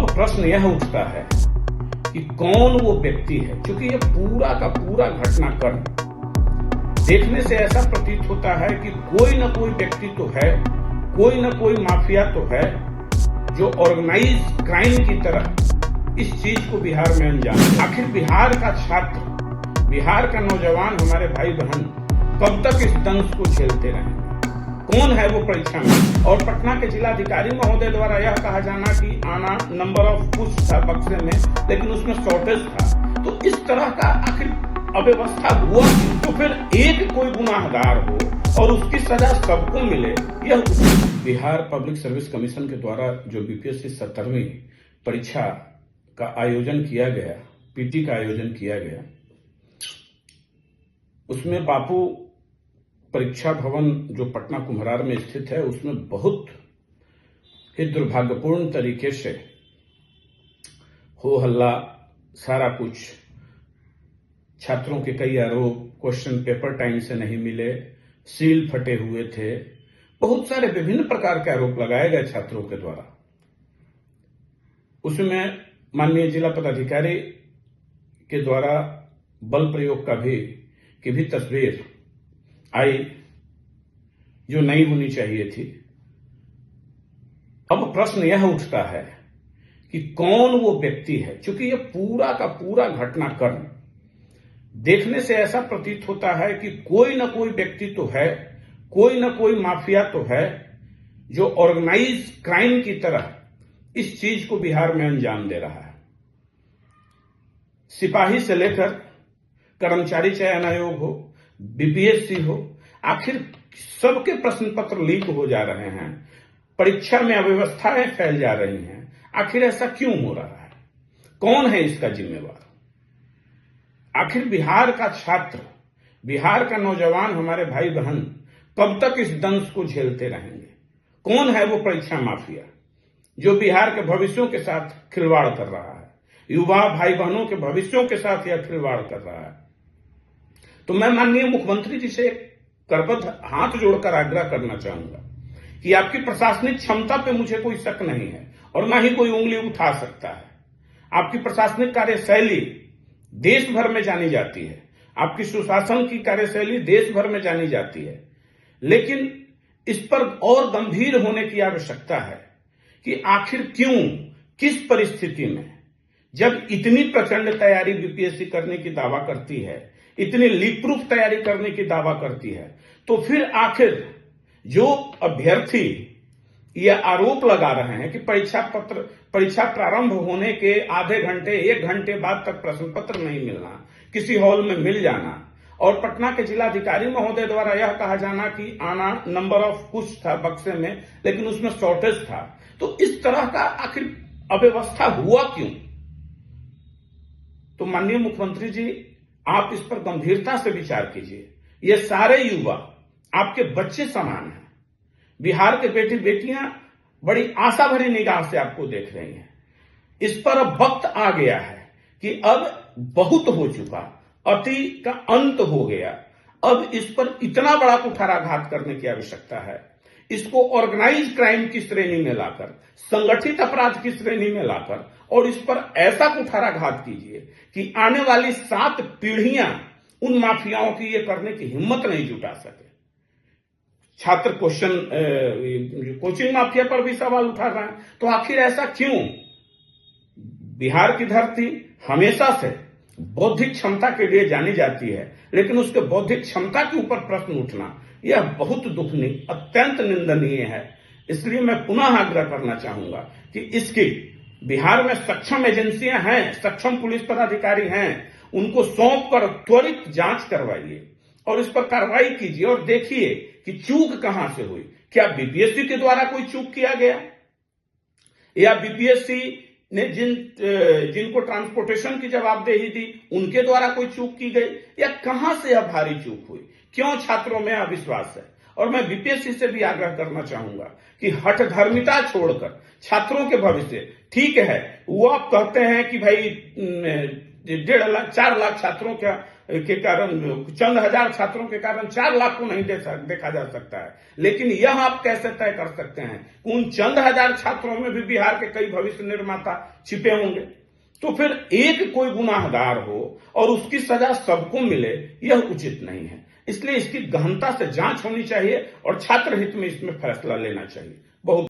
अब प्रश्न यह उठता है कि कौन वो व्यक्ति है, क्योंकि ये पूरा का पूरा घटनाक्रम देखने से ऐसा प्रतीत होता है कि कोई न कोई व्यक्ति तो है, कोई न कोई माफिया तो है जो ऑर्गेनाइज क्राइम की तरह इस चीज को बिहार में अंजाम दे। आखिर बिहार का छात्र, बिहार का नौजवान, हमारे भाई बहन कब तक इस दंश को झेलते रहेंगे? कौन है वो परीक्षा में? और पटना के जिलाधिकारी महोदय द्वारा यह कहा जाना कि आना नंबर ऑफ कुछ था बक्से में, लेकिन उसमें शॉर्टेज था। तो इस तरह का आखिर अव्यवस्था हुआ तो फिर एक कोई गुनाहगार हो और उसकी सजा सबको मिले, यह बिहार पब्लिक सर्विस कमीशन के द्वारा जो बीपीएससी 17वीं परीक्षा का आयोजन किया गया, पीटी का आयोजन किया गया, उसमें बापू परीक्षा भवन जो पटना कुम्हरार में स्थित है, उसमें बहुत ही दुर्भाग्यपूर्ण तरीके से हो हल्ला, सारा कुछ, छात्रों के कई आरोप, क्वेश्चन पेपर टाइम से नहीं मिले, सील फटे हुए थे, बहुत सारे विभिन्न प्रकार के आरोप लगाए गए छात्रों के द्वारा। उसमें माननीय जिला पदाधिकारी के द्वारा बल प्रयोग की भी तस्वीर आई जो नहीं होनी चाहिए थी। अब प्रश्न यह उठता है कि कौन वो व्यक्ति है, क्योंकि ये पूरा का पूरा घटनाक्रम देखने से ऐसा प्रतीत होता है कि कोई न कोई व्यक्ति तो है, कोई न कोई माफिया तो है जो ऑर्गेनाइज क्राइम की तरह इस चीज को बिहार में अंजाम दे रहा है। सिपाही से लेकर कर्मचारी चयन आयोग हो, बीपीएससी हो, आखिर सबके प्रश्न पत्र लीक हो जा रहे हैं, परीक्षा में अव्यवस्थाएं फैल जा रही हैं। आखिर ऐसा क्यों हो रहा है? कौन है इसका जिम्मेवार? आखिर बिहार का छात्र, बिहार का नौजवान, हमारे भाई बहन कब तक इस दंश को झेलते रहेंगे? कौन है वो परीक्षा माफिया जो बिहार के भविष्यों के साथ खिलवाड़ कर रहा है, युवा भाई बहनों के भविष्यों के साथ यह खिलवाड़ कर रहा है? तो मैं माननीय मुख्यमंत्री जी से करबद्ध हाथ जोड़कर आग्रह करना चाहूंगा कि आपकी प्रशासनिक क्षमता पे मुझे कोई शक नहीं है और ना ही कोई उंगली उठा सकता है। आपकी प्रशासनिक कार्यशैली देश भर में जानी जाती है, आपकी सुशासन की कार्यशैली देश भर में जानी जाती है, लेकिन इस पर और गंभीर होने की आवश्यकता है कि आखिर क्यों, किस परिस्थिति में, जब इतनी प्रचंड तैयारी बीपीएससी करने की दावा करती है, इतनी लीक प्रूफ तैयारी करने की दावा करती है, तो फिर आखिर जो अभ्यर्थी यह आरोप लगा रहे हैं कि परीक्षा प्रारंभ होने के आधे घंटे, 1 घंटे बाद तक प्रश्न पत्र नहीं मिलना, किसी हॉल में मिल जाना, और पटना के जिलाधिकारी महोदय द्वारा यह कहा जाना कि आना नंबर ऑफ कुछ था बक्से में, लेकिन उसमें शॉर्टेज था। तो इस तरह का आखिर अव्यवस्था हुआ क्यों? तो माननीय मुख्यमंत्री जी, आप इस पर गंभीरता से विचार कीजिए। ये सारे युवा आपके बच्चे समान हैं। बिहार के बेटी बेटियां बड़ी आशा भरी निगाह से आपको देख रही हैं। इस पर अब वक्त आ गया है कि अब बहुत हो चुका, अति का अंत हो गया। अब इस पर इतना बड़ा कुठाराघात करने की आवश्यकता है। इसको ऑर्गेनाइज क्राइम की श्रेणी में लाकर, संगठित अपराध की श्रेणी में लाकर, और इस पर ऐसा कुठाराघात कीजिए कि आने वाली 7 पीढ़ियां उन माफियाओं की ये करने की हिम्मत नहीं जुटा सके। छात्र कोचिंग माफिया पर भी सवाल उठा रहे हैं, तो आखिर ऐसा क्यों? बिहार की धरती हमेशा से बौद्धिक क्षमता के लिए जानी जाती है, लेकिन उसके बौद्धिक क्षमता के ऊपर प्रश्न उठना यह बहुत दुखनीय, अत्यंत निंदनीय है। इसलिए मैं पुनः आग्रह करना चाहूंगा कि इसकी बिहार में सक्षम एजेंसियां हैं, सक्षम पुलिस पदाधिकारी हैं, उनको सौंप कर त्वरित जांच करवाइए और इस पर कार्रवाई कीजिए और देखिए कि चूक कहां से हुई। क्या बीपीएससी के द्वारा कोई चूक किया गया, या बीपीएससी ने जिनको ट्रांसपोर्टेशन की जवाबदेही दी उनके द्वारा कोई चूक की गई, या कहां से यह भारी चूक हुई? क्यों छात्रों में अविश्वास है? और मैं बीपीएससी से भी आग्रह करना चाहूंगा कि हठधर्मिता छोड़कर छात्रों के भविष्य, ठीक है वो आप कहते हैं कि भाई 1.5 लाख 4 लाख छात्रों का के कारण, चंद हजार छात्रों के कारण 4 लाख को नहीं देखा जा सकता है, लेकिन यह आप कैसे तय कर सकते हैं कि उन चंद हजार छात्रों में भी बिहार के कई भविष्य निर्माता छिपे होंगे? तो फिर एक कोई गुनाहगार हो और उसकी सजा सबको मिले, यह उचित नहीं है। इसलिए इसकी गहनता से जांच होनी चाहिए और छात्र हित में इसमें फैसला लेना चाहिए। बहुत